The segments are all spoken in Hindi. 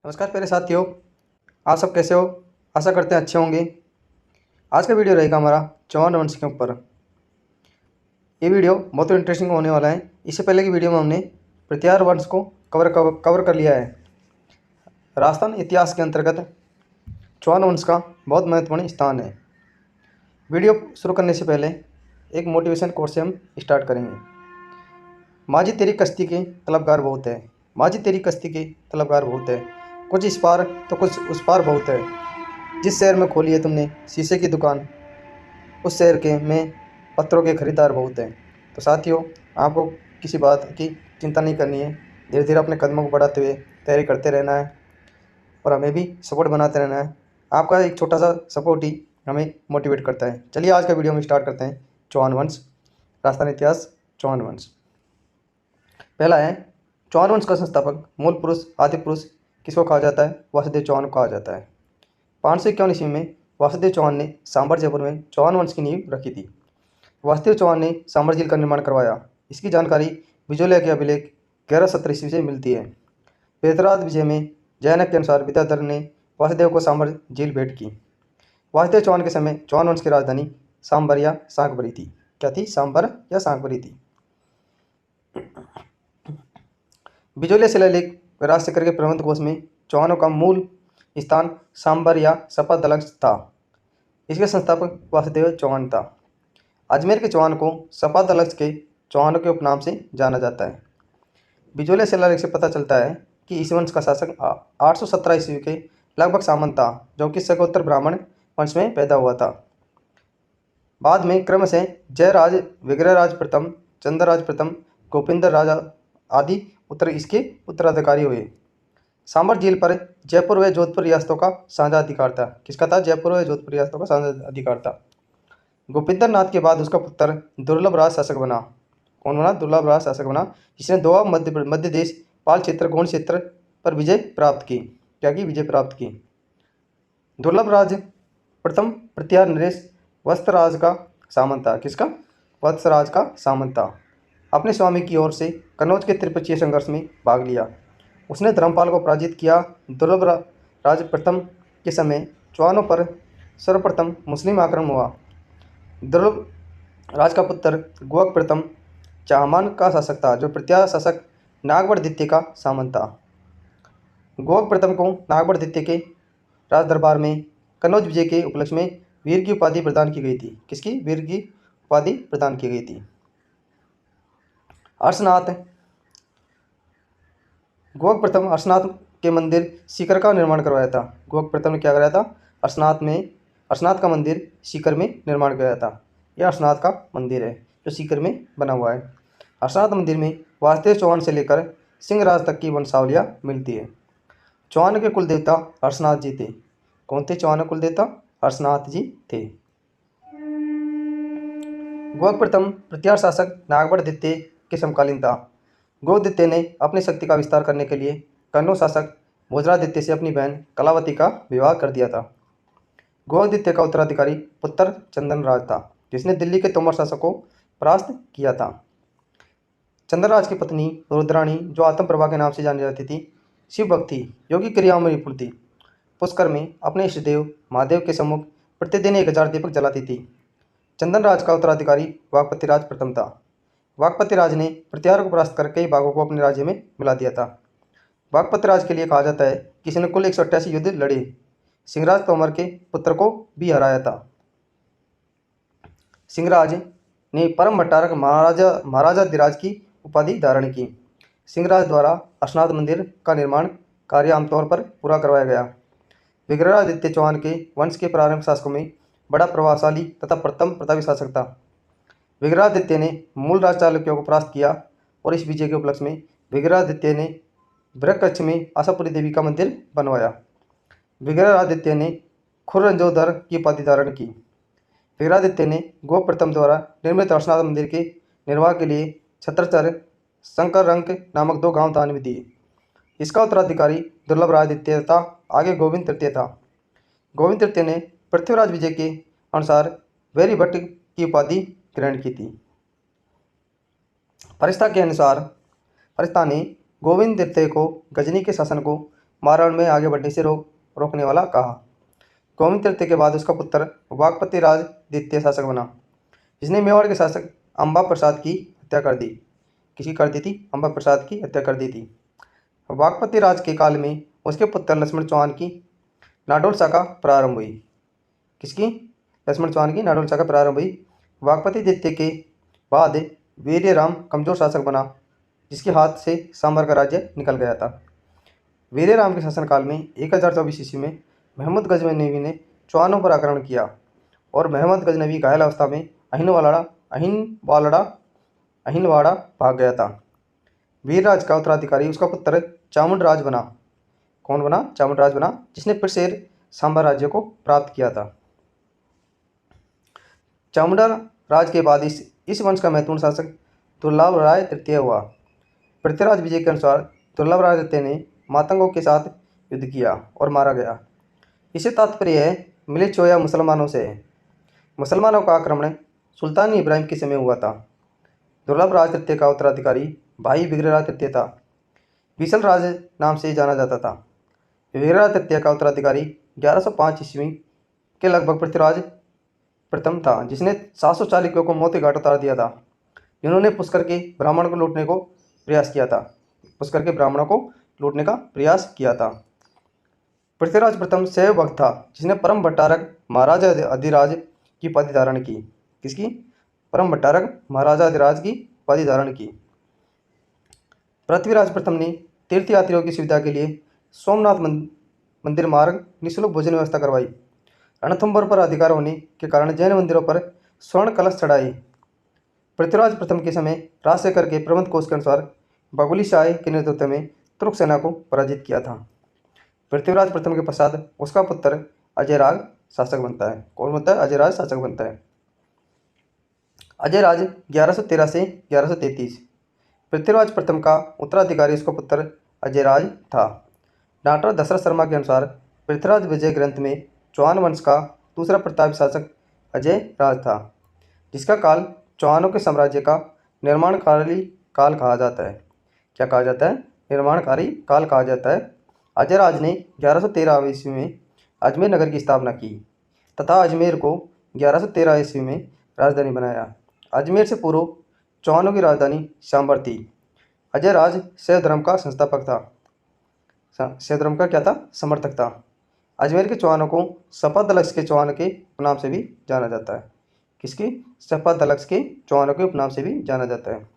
नमस्कार प्यारे साथियों, आप सब कैसे हो? आशा करते हैं अच्छे होंगे। आज का वीडियो रहेगा हमारा चौहान वंश के ऊपर। ये वीडियो बहुत इंटरेस्टिंग होने वाला है। इससे पहले की वीडियो में हमने प्रत्यार वंश को कवर कर लिया है। राजस्थान इतिहास के अंतर्गत चौहान वंश का बहुत महत्वपूर्ण स्थान है। वीडियो शुरू करने से पहले एक मोटिवेशन कोट से हम स्टार्ट करेंगे। माझी तेरी कश्ती के तलबगार बहुत है, माझी तेरी कश्ती के तलबगार बहुत है, कुछ इस पार तो कुछ उस पार बहुत है। जिस शहर में खोली है तुमने शीशे की दुकान, उस शहर के में पत्थरों के खरीदार बहुत हैं। तो साथियों, आपको किसी बात की चिंता नहीं करनी है। धीरे धीरे अपने कदमों को बढ़ाते हुए तैयारी करते रहना है और हमें भी सपोर्ट बनाते रहना है। आपका एक छोटा सा सपोर्ट ही हमें मोटिवेट करता है। चलिए आज का वीडियो में स्टार्ट करते हैं। चौहान वंश, राजस्थान इतिहास, चौहान वंश। पहला है, चौहान वंश का संस्थापक मूल पुरुष आदि पुरुष किसको कहा जाता है? वासुदेव चौहान को कहा जाता है। 551 ईस्वी में वासुदेव चौहान ने सांबर जयपुर में चौहान वंश की नींव रखी थी। वासुदेव चौहान ने सांबर झील का निर्माण करवाया। इसकी जानकारी बिजोलिया के अभिलेख 1170 ईस्वी से मिलती है। बेतराद विजय में जैनक के अनुसार विद्याधर ने वासुदेव को सांबर झील भेंट की। वासुदेव चौहान के समय चौहान वंश की राजधानी सांबर या शाकंभरी थी। क्या थी? सांबर या शाकंभरी थी। बिजोलिया शिलालेख राजशेखर के प्रबंध कोश में चौहानों का मूल स्थान सांबर या सपादलक्ष था। इसके संस्थापक वासुदेव चौहान था। अजमेर के चौहान को सपादलक्ष के चौहानों के उपनाम से जाना जाता है। बिजोलिया शिलालेख से पता चलता है कि इस वंश का शासक 817 ईस्वी के लगभग सामंत था, जो कि सगोत्र ब्राह्मण वंश में पैदा हुआ था। बाद में क्रमशः जयराज, विग्रहराज प्रथम, चंद्रराज प्रथम, गोविंद राजा आदि इसके उत्तराधिकारी हुए। सांबर झील पर जयपुर व जोधपुर रियासतों का साझा अधिकार था। किसका था? जयपुर व जोधपुर रियासतों का साझा अधिकार था। गोविंद नाथ के बाद उसका पुत्र दुर्लभ राज शासक बना। कौन बना? दुर्लभ राज शासक बना, जिसने दोआ मध्य देश, पाल क्षेत्र, गौड़ क्षेत्र पर विजय प्राप्त की। क्या की? विजय प्राप्त की। दुर्लभ राज प्रथम प्रत्यार नरेश वत्सराज का सामंत था। किसका? वत्सराज का सामंत था। अपने स्वामी की ओर से कन्नौज के त्रिपक्षीय संघर्ष में भाग लिया। उसने धर्मपाल को पराजित किया। दुर्लभ राज प्रथम के समय चौहानों पर सर्वप्रथम मुस्लिम आक्रमण हुआ। दुर्लभ राज का पुत्र गुहक प्रथम चाहमान का शासक था, जो प्रत्यार शासक नागवड़ द्वितीय का सामंत था। गुहक प्रथम को नागवड़ द्वितीय के राज दरबार में कन्नौज विजय के उपलक्ष्य में वीर की उपाधि प्रदान की गई थी। किसकी? वीर की उपाधि प्रदान की गई थी। अर्शनाथ, गुहक प्रथम अर्शनाथ के मंदिर सीकर का निर्माण करवाया था। गुहक प्रथम ने क्या कराया था? अर्शनाथ का मंदिर सीकर में निर्माण कराया था। यह अर्शनाथ का मंदिर है जो सीकर में बना हुआ है। अर्शनाथ मंदिर में वासुदेव चौहान से लेकर सिंहराज तक की वंशावलियाँ मिलती है। चौहान के कुल देवता अर्शनाथ जी थे। कौन थे चौहान के कुल देवता? अर्शनाथ जी थे। गुहक प्रथम प्रत्यार शासक नागवड़ द्वितीय के समकालीन था। गुहक द्वितीय ने अपनी शक्ति का विस्तार करने के लिए कन्नौज शासक भोजराज से अपनी बहन कलावती का विवाह कर दिया था। गुहक द्वितीय का उत्तराधिकारी पुत्र चंदनराज था, जिसने दिल्ली के तोमर शासक को परास्त किया था। चंद्रराज की पत्नी रुद्राणी, जो आत्म प्रभा के नाम से जानी जाती थी, शिव भक्ति, योगी क्रियाओं में निपुण थी। पुष्कर में अपने इष्टदेव महादेव के सम्मुख प्रतिदिन 1000 दीपक जलाती थी। चंदनराज का उत्तराधिकारी वागपतिराज प्रथम था। वागपतिराज ने प्रत्यार को परास्त कर कई भागों को अपने राज्य में मिला दिया था। वागपतिराज के लिए कहा जाता है कि इसने कुल 188 युद्ध लड़े, सिंहराज तोमर के पुत्र को भी हराया था। सिंहराज ने परम भट्टारक महाराजा धीराज की उपाधि धारण की। सिंहराज द्वारा अर्शनाथ मंदिर का निर्माण कार्य आमतौर पर पूरा करवाया गया। विग्रहादित्य चौहान के वंश के प्रारंभिक शासकों में बड़ा प्रभावशाली तथा प्रथम प्रतापी शासक था। विग्रहादित्य ने मूल राज चालुक्यों को परास्त किया और इस विजय के उपलक्ष्य में विग्रहादित्य ने बृहकच्छ में आशापुरी देवी का मंदिर बनवाया। विग्रहादित्य ने खुर्रंजोधर की उपाधि धारण की। विग्रहादित्य ने गुहक प्रथम द्वारा निर्मित अर्शनाथ मंदिर के निर्वाह के लिए छत्रचर, शंकररंक नामक 2 गांव दान में दिए। इसका उत्तराधिकारी दुर्लभ राज द्वितीय तथा आगे गोविंद तृतीय था। गोविंद तृतीय ने पृथ्वीराज विजय के अनुसार वैरी भट्ट की उपाधि ग्रहण की थी। फरिश्ता के अनुसार फरिश्ता ने गोविंद तृतीय को गजनी के शासन को मारण में आगे बढ़ने से रोकने वाला कहा। गोविंद तृतीय के बाद उसका पुत्र वाकपति राज द्वितीय शासक बना, जिसने मेवाड़ के शासक अम्बा प्रसाद की हत्या कर दी। किसकी कर दी थी? अम्बा प्रसाद की हत्या कर दी थी। वाकपति राज के काल में उसके पुत्र लक्ष्मण चौहान की नाडोल शाखा प्रारंभ हुई। किसकी? लक्ष्मण चौहान की नाडोल शाखा प्रारंभ हुई। वाकपति द्वितीय के बाद वीर्यराम कमजोर शासक बना, जिसके हाथ से सांबर का राज्य निकल गया था। वीर्यराम के शासनकाल में 1024 ईस्वी में महमूद गजनवी ने चौहानों पर आक्रमण किया और महमूद गजनवी घायल अवस्था में अहिनवाड़ा भाग गया था। वीरराज का उत्तराधिकारी उसका पुत्र चामुंडराज बना। कौन बना? चामुंडराज बना, जिसने फिर से सांबा राज्य को प्राप्त किया था। चामुंडा राज के बाद इस वंश का महत्वपूर्ण शासक दुर्लभ राय तृतीय हुआ। पृथ्वीराज विजय के अनुसार दुर्लभ राय तृतीय ने मातंगों के साथ युद्ध किया और मारा गया। इससे तात्पर्य है मिलिचोया मुसलमानों से है। मुसलमानों का आक्रमण सुल्तान इब्राहिम के समय हुआ था। दुर्लभ राज तृतीय का उत्तराधिकारी भाई विग्रहराज तृतीय था। विसल राज नाम से जाना जाता था। विग्रहराज तृतीय का उत्तराधिकारी 1105 ईस्वी के लगभग पृथ्वीराज प्रथम था, जिसने 700 चालुक्यों को मौत के घाट उतार दिया था, जिन्होंने पुष्कर के ब्राह्मणों को लूटने को प्रयास किया था। पुष्कर के ब्राह्मणों को लूटने का प्रयास किया था। पृथ्वीराज प्रथम शैव भक्त था, जिसने परम भट्टारक महाराजा अधिराज की उपाधि धारण की। किसकी? परम भट्टारक महाराजा अधिराज की उपाधि धारण की। पृथ्वीराज प्रथम ने तीर्थयात्रियों की सुविधा के लिए सोमनाथ मंदिर मार्ग निःशुल्क भोजन व्यवस्था करवाई। रणथंभौर पर अधिकार होने के कारण जैन मंदिरों पर स्वर्ण कलश चढ़ाए। पृथ्वीराज प्रथम के समय राजशेखर के प्रबंध कोश के अनुसार बगुली शाह के नेतृत्व में तुर्क सेना को पराजित किया था। पृथ्वीराज प्रथम के पश्चात उसका पुत्र अजयराज शासक बनता है। कौन बनता है? अजयराज शासक बनता है। अजयराज 1113 से 1133। पृथ्वीराज प्रथम का उत्तराधिकारी उसका पुत्र अजयराज था। डॉक्टर दशरथ शर्मा के अनुसार पृथ्वीराज विजय ग्रंथ में चौहान वंश का दूसरा प्रतापी शासक अजयराज था, जिसका काल चौहानों के साम्राज्य का निर्माणकारी काल कहा जाता है। क्या कहा जाता है? निर्माणकारी काल कहा जाता है। अजयराज ने 1113 ईस्वी में अजमेर नगर की स्थापना की तथा अजमेर को 1113 ईस्वी में राजधानी बनाया। अजमेर से पूर्व चौहानों की राजधानी सांबर थी। अजयराज शैव धर्म का संस्थापक था। शैव धर्म का क्या था? समर्थक था। अजमेर के चौहानों को सपादलक्ष के चौहान के उपनाम से भी जाना जाता है। किसकी? सपादलक्ष के चौहानों के उपनाम से भी जाना जाता है।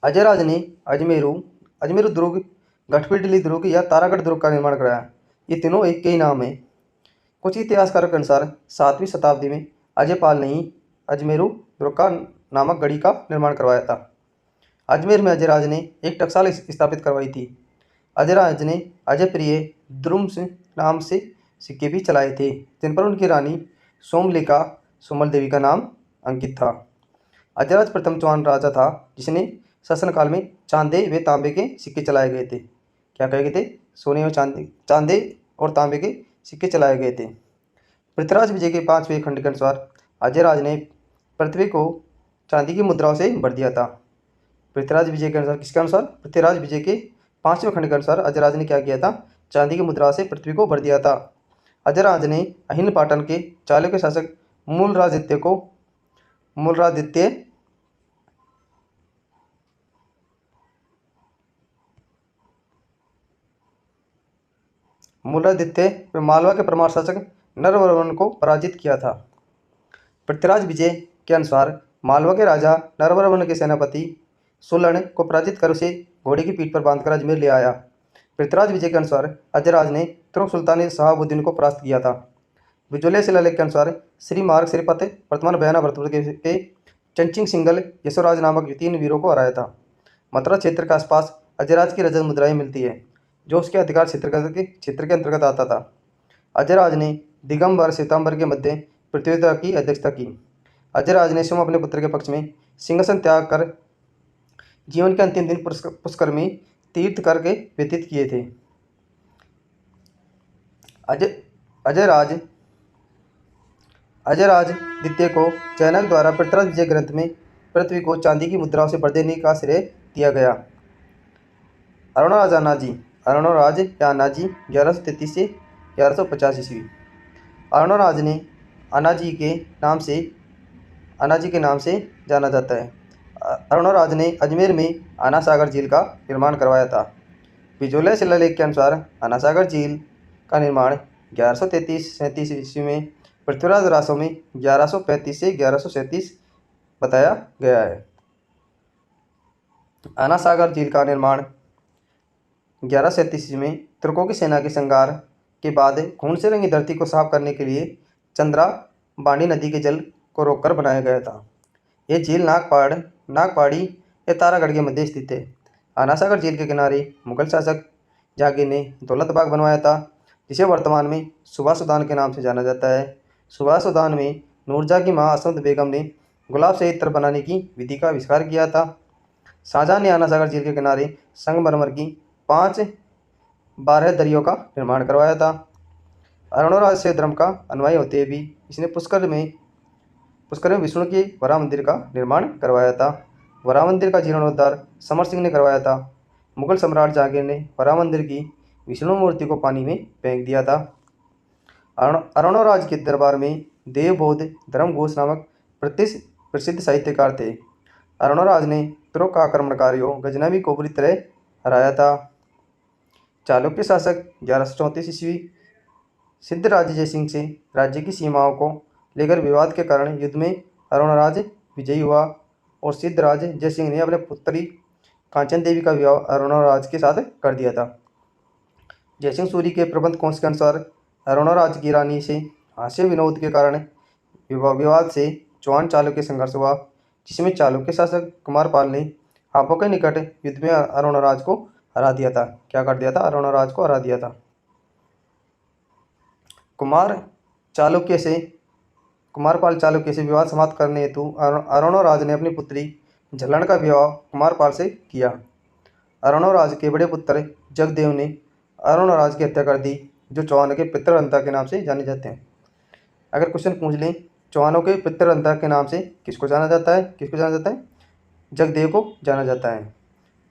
अजयराज ने अजमेरू दुर्ग, गठपिडली दुर्ग या तारागढ़ दुर्ग का निर्माण कराया। ये तीनों एक के ही नाम है। कुछ इतिहासकारों के अनुसार 7वीं शताब्दी में अजयपाल ने ही अजमेरू दुर्ग का नामक गढ़ी का निर्माण करवाया था। अजमेर में अजयराज ने एक टकसाल स्थापित करवाई थी। अजयराज ने अजयप्रिय द्रुम्स नाम से सिक्के भी चलाए थे, जिन पर उनकी रानी सोमलिका सुमल देवी का नाम अंकित था। अजयराज प्रथम चौहान राजा था, जिसने शासनकाल में चांदे व तांबे के सिक्के चलाए गए थे। क्या कहे गए थे? सोने और चांदे और तांबे के सिक्के चलाए गए थे। पृथ्वीराज विजय के 5वें खंड के अनुसार अजयराज ने पृथ्वी को चांदी की मुद्राओं से भर दिया था। पृथ्वीराज विजय के अनुसार, किसके अनुसार? पृथ्वीराज विजय के 5वें खंड के अनुसार अजयराज ने क्या किया था? चांदी की मुद्रा से पृथ्वी को भर दिया था। अजयराज ने अहिन पाटन के चालुक्य शासक मूलादित्य व मालवा के परमार शासक नरवर्मन को पराजित किया था। पृथ्वीराज विजय के अनुसार मालवा के राजा नरवर्मन के सेनापति सुलण को पराजित कर उसे घोड़े की पीठ पर बांधकर अजमेर ले आया। पृथ्वीराज विजय के अनुसार अजयराज ने तुर्क सुल्तान शहाबुद्दीन को परास्त किया था। विजोलिया शिलालेख के अनुसार श्री मार्ग श्रीपत वर्तमान बयाना भरतपुर के चंचिंग सिंगल यशोराज नामक 3 वीरों को हराया था। मथुरा क्षेत्र के आसपास अजयराज की रजत मुद्राएं मिलती है, जो उसके अधिकार क्षेत्र के अंतर्गत आता था। अजयराज ने दिगंबर श्वेतांबर के मध्य प्रतियोगिता की अध्यक्षता की। अजयराज ने स्वयं अपने पुत्र के पक्ष में सिंहासन त्याग कर जीवन के अंतिम दिन पुष्कर में तीर्थ करके व्यतीत किए थे। अजयराज द्वितीय को चाणक्य द्वारा पृथ्वीराज विजय ग्रंथ में पृथ्वी को चांदी की मुद्राओं से भर देने का श्रेय दिया गया। अरुणोराज या अनाजी 1133 से 1150 ईस्वी। अरुणोराज ने अनाजी के नाम से जाना जाता है। अरुणोराज ने अजमेर में आना सागर झील का निर्माण करवाया था। बिजोलिया शिलालेख के अनुसार आना सागर झील का निर्माण 1133-37 ईस्वी में पृथ्वीराज रासो में 1135 से 1137 बताया गया है। आना सागर झील का निर्माण 1137 ईस्वी में तुर्कों की सेना के संहार के बाद खून से रंगी धरती को साफ करने के लिए चंद्रा बांडी नदी के जल को रोककर बनाया गया था। यह झील नागपाड़ी या तारागढ़ के मध्य स्थित है। आना सागर झील के किनारे मुगल शासक जहांगीर ने दौलत बाग बनवाया था, जिसे वर्तमान में सुभाष उद्यान के नाम से जाना जाता है। सुभाष उद्यान में नूरजहाँ की मां असमत बेगम ने गुलाब से इत्र बनाने की विधि का आविष्कार किया था। शाहजहां ने आना सागर झील के किनारे संगमरमर की 5-12 दरियों का निर्माण करवाया था। अरुणोराज से धर्म का अनुयायी होते भी इसने पुष्कर में विष्णु के वराह मंदिर का निर्माण करवाया था। वराह मंदिर का जीर्णोद्धार समर सिंह ने करवाया था। मुगल सम्राट जहांगीर ने वराह मंदिर की विष्णु मूर्ति को पानी में फेंक दिया था। अरुणोराज के दरबार में देवबोध धर्मघोष नामक प्रसिद्ध साहित्यकार थे। अरुणोराज ने तुर्क आक्रमणकारियों गजनवी को बुरी तरह हराया था। चालुक्य शासक 1134 ईस्वी सिद्धराज जयसिंह से राज्य की सीमाओं को लेकर विवाद के कारण युद्ध में अरुणराज विजयी हुआ और सिद्धराज जयसिंह ने अपने पुत्री कांचन देवी का विवाह अरुणराज के साथ कर दिया था। जयसिंह सूरी के प्रबंध कोश के अनुसार अरुणराज की रानी से हास्य विनोद के कारण विवाद से चौहान चालुक्य संघर्ष हुआ, जिसमें चालुक्य शासक कुमारपाल ने हापों के निकट युद्ध में अरुणराज को हरा दिया था। क्या कर दिया था? अरुणराज को हरा दिया था। कुमारपाल चालुक्य से विवाद समाप्त करने हेतु अरुणराज ने अपनी पुत्री झल्लण का विवाह कुमारपाल से किया। अरुणराज के बड़े पुत्र जगदेव ने अरुणराज की हत्या कर दी, जो चौहान के पितृहंता के नाम से जाने जाते हैं। अगर क्वेश्चन पूछ लें चौहानों के पितृहंता के नाम से किसको जाना जाता है? जगदेव को जाना जाता है,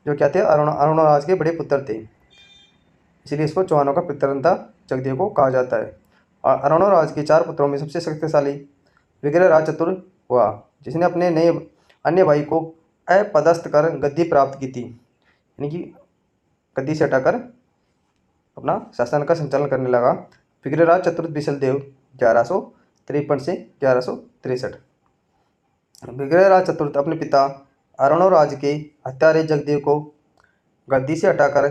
जो क्या थे? अरुणराज के बड़े पुत्र थे, इसलिए इसको चौहानों का पितृहंता जगदेव को कहा जाता है। और अरुणराज के 4 पुत्रों में सबसे शक्तिशाली विग्रहराज चतुर हुआ, जिसने अपने अन्य भाई को अपदस्थ कर गद्दी प्राप्त की थी, यानी कि गद्दी से हटाकर अपना शासन का संचालन करने लगा। विग्रहराज चतुर्थ बिसलदेव 1153 से 1163। विग्रहराज चतुर्थ अपने पिता अरुणराज के हत्यारे जगदेव को गद्दी से हटाकर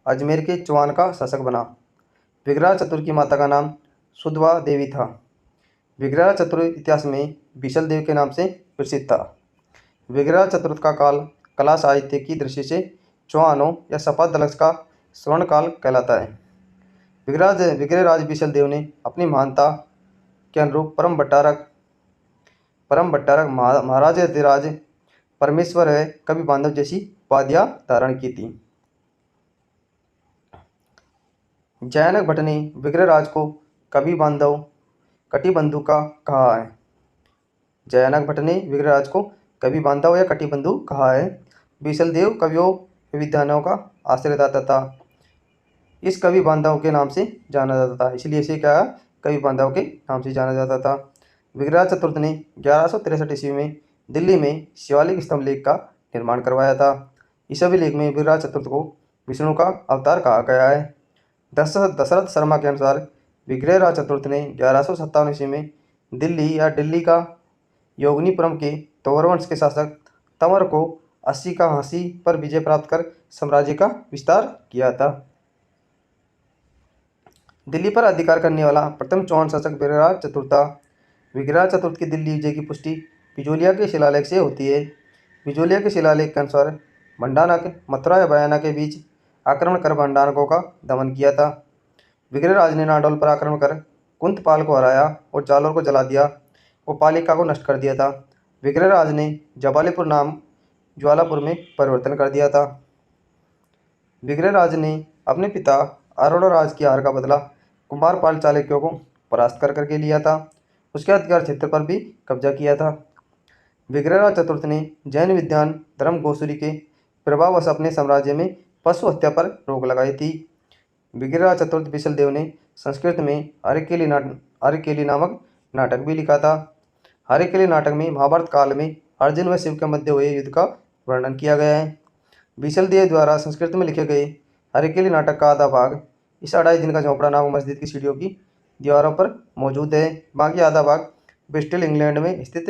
अजमेर के चौहान का शासक बना। विग्रहराज चतुर्थ की माता का नाम सुधवा देवी था। विग्रहराज चतुर्थ इतिहास में बिसलदेव के नाम से प्रसिद्ध था। विग्रहराज चतुर्थ का काल कला साहित्य की दृष्टि से चौहानों या सपादलक्ष का स्वर्ण काल कहलाता है। विग्रहराज बिसलदेव ने अपनी महानता के अनुरूप परम भट्टारक महाराज अधिराज परमेश्वर है कवि बांधव जैसी उपाधियां धारण की थी। जयानक भट्ट ने विग्रहराज को कवि बांधव कटिबंधु का कहा है। जयानक भट्ट ने विग्रहराज को कवि बांधव या कटिबंधु कहा है। बिसलदेव कवियों विद्वानों का आश्रयदाता था। इस कवि बांधव के नाम से जाना जाता था, इसलिए इसे क्या कवि बांधव के नाम से जाना जाता था। विग्रहराज चतुर्थ ने 1163 ईस्वी में दिल्ली में शिवालिक स्तंभ लेख का निर्माण करवाया था। इस अभिलेख में विग्रहराज चतुर्थ को विष्णु का अवतार कहा गया है। दशरथ शर्मा के अनुसार विग्रहराज चतुर्थ ने 1157 ईस्वी में दिल्ली का योगनीपुरम के तोवर वंश के शासक तंवर को 80 का हाँसी पर विजय प्राप्त कर साम्राज्य का विस्तार किया था। दिल्ली पर अधिकार करने वाला प्रथम चौहान शासक विग्रहराज चतुर्थ था। विग्रहराज चतुर्थ की दिल्ली विजय की पुष्टि बिजोलिया के शिलालेख से होती है। बिजोलिया के शिलालेख के अनुसार भंडानक मथुरा या बयाना के बीच आक्रमण कर भंडानकों का दमन किया था। विग्रहराज ने नाडौल पर आक्रमण कर कुंतपाल को हराया और जालौर को जला दिया और पालिका को नष्ट कर दिया था। विग्रहराज ने जबालीपुर नाम ज्वालापुर में परिवर्तन कर दिया था। विग्रहराज ने अपने पिता अरुणराज की हार का बदला कुमारपाल चालुक्यों को परास्त कर करके लिया था। उसके अधिकार क्षेत्र पर भी कब्जा किया था। विग्रहराज चतुर्थ ने जैन विद्वान धर्मघोषूरी के प्रभाववश अपने साम्राज्य में पशु हत्या पर रोक लगाई थी। विग्रहराज चतुर्थ बिसलदेव ने संस्कृत में हरकेली नामक नाटक भी लिखा था। हरकेली नाटक में महाभारत काल में अर्जुन व शिव के मध्य हुए युद्ध का वर्णन किया गया है। बिसलदेव द्वारा संस्कृत में लिखे गए हरकेली नाटक का आधा भाग इस 2.5 दिन का झोंपड़ा नामक मस्जिद की सीढ़ियों की दीवारों पर मौजूद है। बाकी आधा भाग ब्रिस्टल इंग्लैंड में स्थित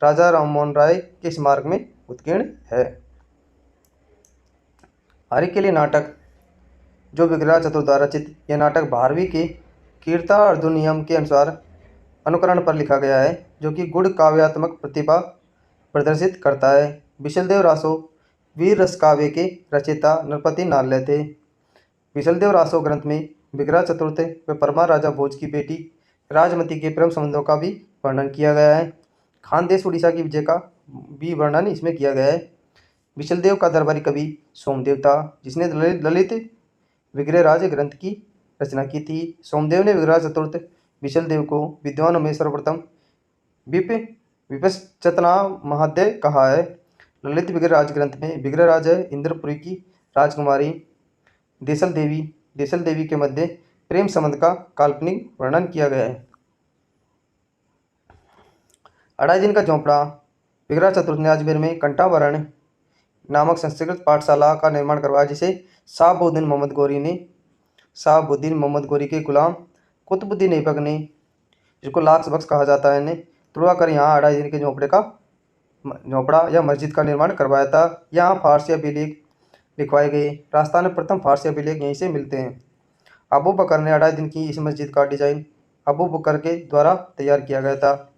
राजा राममोहन राय के स्मारक में उत्कीर्ण है। हरकेली नाटक जो विग्रहराज चतुर्थ द्वारा रचित यह नाटक भारवी के कीर्तार्जुनीयम के अनुसार अनुकरण पर लिखा गया है, जो कि गुण काव्यात्मक प्रतिभा प्रदर्शित करता है। बिसलदेव रासो वीर रस काव्य के रचयिता नरपति नाल्य थे। बिसलदेव रासो ग्रंथ में विग्रह चतुर्थ व परमार राजा भोज की बेटी राजमती के प्रेम संबंधों का भी वर्णन किया गया है। खानदेश उड़ीसा की विजय का भी वर्णन इसमें किया गया है। बिसलदेव का दरबारी कवि सोमदेव था, जिसने ललित विग्रहराज ग्रंथ की रचना की थी। सोमदेव ने विग्रह चतुर्थ बिसलदेव को विद्वानों में सर्वप्रथम विपश्चतना महादय कहा है। ललित विग्रहराज ग्रंथ में विग्रहराज इंद्रपुरी की राजकुमारी देसल देवी के मध्य प्रेम संबंध का काल्पनिक वर्णन किया गया है। 2.5 दिन का झोंपड़ा विग्रह चतुर्थ ने अजमेर में कंठाभरण नामक संस्कृत पाठशाला का निर्माण करवाया, जिसे शहाबुद्दीन मोहम्मद गोरी के गुलाम कुतुबुद्दीन ऐबक ने, जिसको लाक्स बख्श कहा जाता है, ने तुड़वा कर यहाँ 2.5 दिन के झोंपड़ा या मस्जिद का निर्माण करवाया था। यहाँ फारसी अभिलेख लिखवाए गए। राजस्थान में प्रथम फारसी अभिलेख यहीं से मिलते हैं। अबू बकर ने 2.5 दिन की इस मस्जिद का डिजाइन अबू बकर के द्वारा तैयार किया गया था।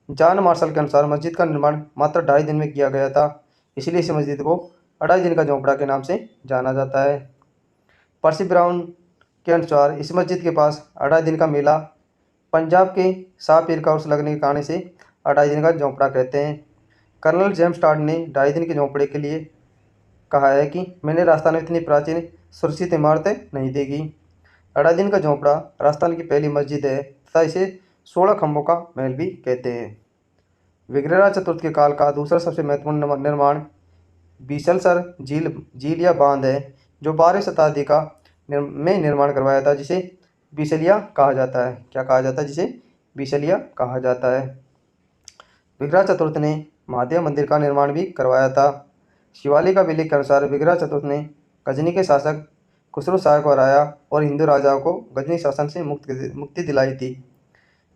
जॉन मार्शल के अनुसार मस्जिद का निर्माण मात्र 2.5 दिन में किया गया था, इसलिए इस मस्जिद को 2.5 दिन का झोंपड़ा के नाम से जाना जाता है। पर्सी ब्राउन के अनुसार इस मस्जिद के पास 2.5 दिन का मेला पंजाब के शाह पीर का उर्स लगने के कारण से 2.5 दिन का झोंपड़ा कहते हैं। कर्नल जेम्स टॉड ने 2.5 दिन के झोंपड़े के लिए कहा है कि मैंने राजस्थान में इतनी प्राचीन सुरक्षित इमारतें नहीं देखी। 2.5 दिन का झोंपड़ा राजस्थान की पहली मस्जिद है तथा इसे 16 खंभों का महल भी कहते हैं। विग्रहराज चतुर्थ के काल का दूसरा सबसे महत्वपूर्ण निर्माण बीसलसर झील या बांध है, जो 12वीं शताब्दी का में निर्माण करवाया था, जिसे बीसलिया कहा जाता है। क्या कहा जाता है? जिसे बीसलिया कहा जाता है। विग्रह चतुर्थ ने महादेव मंदिर का निर्माण भी करवाया था। शिवालिक अभिलेख के अनुसार विग्रह चतुर्थ ने गजनी के शासक खुसरो शाह को हराया और हिंदू राजाओं को गजनी शासन से मुक्ति दिलाई थी।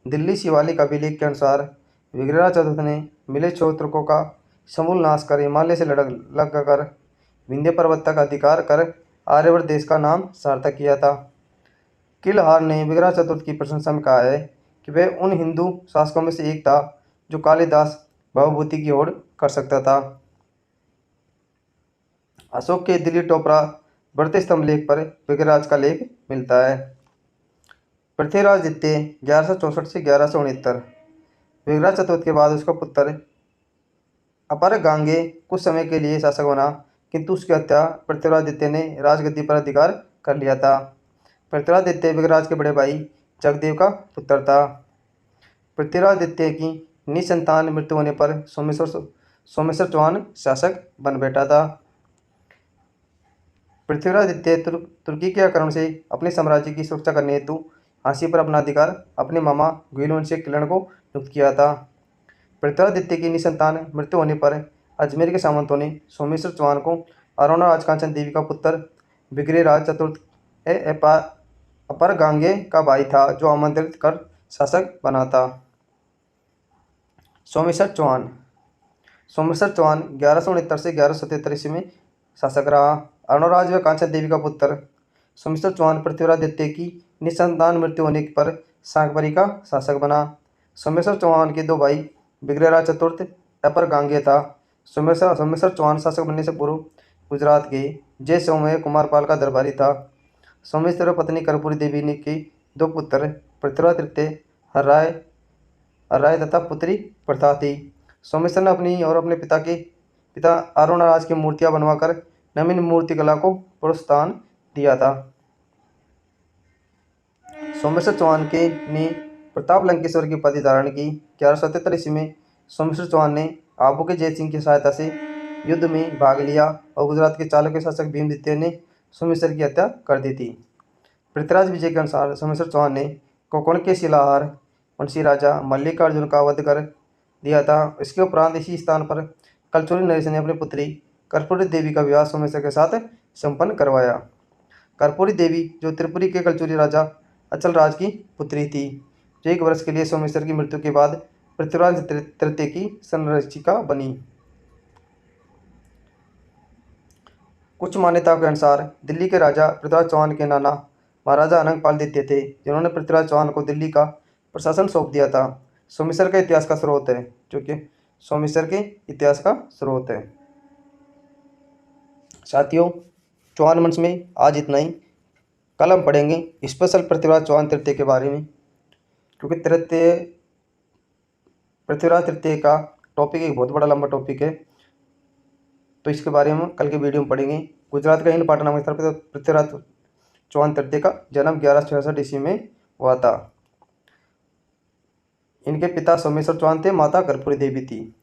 दिल्ली शिवालिक अभिलेख के अनुसार विग्रहराज चतुर्थ ने मिले क्षत्रियों का समूल नाश कर हिमालय से लग कर विंध्य पर्वत तक अधिकार कर आर्यवर्त देश का नाम सार्थक किया था। किलहार ने विग्रह चतुर्थ की प्रशंसा में कहा है कि वह उन हिंदू शासकों में से एक था जो कालिदास भवभूति की ओर कर सकता था। अशोक के दिल्ली टोपरा बढ़ते स्तंभ लेख पर विग्रहराज का लेख मिलता है। पृथ्वीराज द्वितीय 1164 से 1169। विग्रह चतुर्थ के बाद उसका पुत्र अपर गांगे कुछ समय के लिए शासक बना, किंतु उसकी हत्या पृथ्वीराज द्वितीय ने राजगद्दी पर अधिकार कर लिया था। पृथ्वीराज द्वितीय विग्रहराज के बड़े भाई जगदेव का पुत्र था। पृथ्वीराज द्वितीय की निसंतान मृत्यु होने पर सोमेश्वर चौहान शासक बन बैठा था। पृथ्वीराज द्वितीय तुर्की के आक्रमण से अपने साम्राज्य की सुरक्षा करने हेतु झांसी पर अपना अधिकार अपने मामा गुइलवंशी किरण को नियुक्त किया था। पृथ्वीराज द्वितीय की निसंतान मृत्यु होने पर अजमेर के सामंतों ने सोमेश्वर चौहान को अरुणा राजकांचन देवी का पुत्र विग्रहराज चतुर्थ अपर गांगे का भाई था, जो आमंत्रित कर शासक बना था। सोमेश्वर चौहान 1169 से 1177 ईस्वी में शासक रहा। अरुणराज व कांचन देवी का पुत्र सोमेश्वर चौहान पृथ्वीराज द्वितीय की निसंतान मृत्यु होने पर शाकंभरी का शासक बना। सोमेश्वर चौहान के 2 भाई विग्रहराज चतुर्थ अपर गांगे था। सोमेश्वर चौहान शासक बनने से पूर्व गुजरात के जय सोमय कुमारपाल का दरबारी था। सोमेश्वर पत्नी कर्पूरी देवी ने के 2 पुत्र पृथ्वीराज तृतीय हर्राय तथा पुत्री प्रथा थी। सोमेश्वर ने अपनी और अपने पिता अरुणराज की मूर्तियां बनवाकर नवीन मूर्ति कला को प्रोत्साहन दिया था। सोमेश्वर चौहान ने प्रताप लंकेश्वर की उपाधि धारण की। 1177 ईस्वी में सोमेश्वर चौहान ने आबू के जय सिंह की सहायता से युद्ध में भाग लिया और गुजरात के चालुक्य शासक भीम द्वितीय ने सोमेश्वर की हत्या कर दी थी। पृथ्वीराज विजय के अनुसार सोमेश्वर चौहान ने कोंकण के शिलाहार वंशी राजा मल्लिकार्जुन का वध कर दिया था। इसके उपरांत इसी स्थान पर कलचुरी नरेश ने अपनी पुत्री कर्पूरी देवी का विवाह सोमेश्वर के साथ संपन्न करवाया। कर्पूरी देवी जो त्रिपुरी के कलचुरी राजा अचल राज की पुत्री थी, जो 1 वर्ष के लिए सोमेश्वर की मृत्यु के बाद पृथ्वीराज तृतीय की संरक्षिका बनी। कुछ मान्यताओं के अनुसार दिल्ली के राजा पृथ्वीराज चौहान के नाना महाराजा अनंगपाल द्वितीय थे, जिन्होंने पृथ्वीराज चौहान को दिल्ली का प्रशासन सौंप दिया था। सोमेश्वर का इतिहास का स्रोत है, जो कि सोमेश्वर के इतिहास का स्रोत है। साथियों, चौहान वंश में आज इतना ही। कल हम पढ़ेंगे स्पेशल पृथ्वीराज चौहान तृतीय के बारे में, क्योंकि पृथ्वीराज तृतीय का टॉपिक एक बहुत बड़ा लंबा टॉपिक है, तो इसके बारे में कल के वीडियो में पढ़ेंगे। गुजरात का इन पाटन नामक स्थान पर पृथ्वीराज चौहान तृतीय का जन्म 1166 ईस्वी में हुआ था। इनके पिता सोमेश्वर चौहान थे, माता कर्पूरी देवी थी,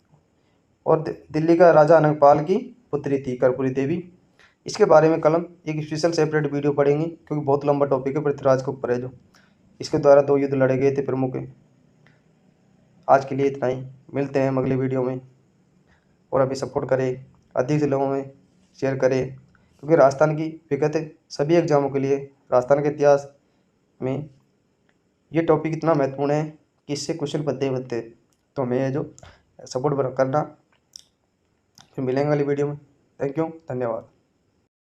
और दिल्ली का राजा अनंगपाल की पुत्री थी कर्पूरी देवी। इसके बारे में कल हम एक स्पेशल सेपरेट वीडियो पढ़ेंगे, क्योंकि बहुत लंबा टॉपिक है, पृथ्वीराज के ऊपर है। जो इसके द्वारा 2 युद्ध लड़े गए थे प्रमुख। आज के लिए इतना ही, मिलते हैं अगले वीडियो में। और अभी सपोर्ट करें, अधिक से लोगों में शेयर करें, क्योंकि राजस्थान की विगत सभी एग्जामों के लिए राजस्थान के इतिहास में ये टॉपिक इतना महत्वपूर्ण है कि इससे क्वेश्चन बनते तो हमें जो सपोर्ट करना। फिर मिलेंगे अगली वीडियो में। थैंक यू, धन्यवाद।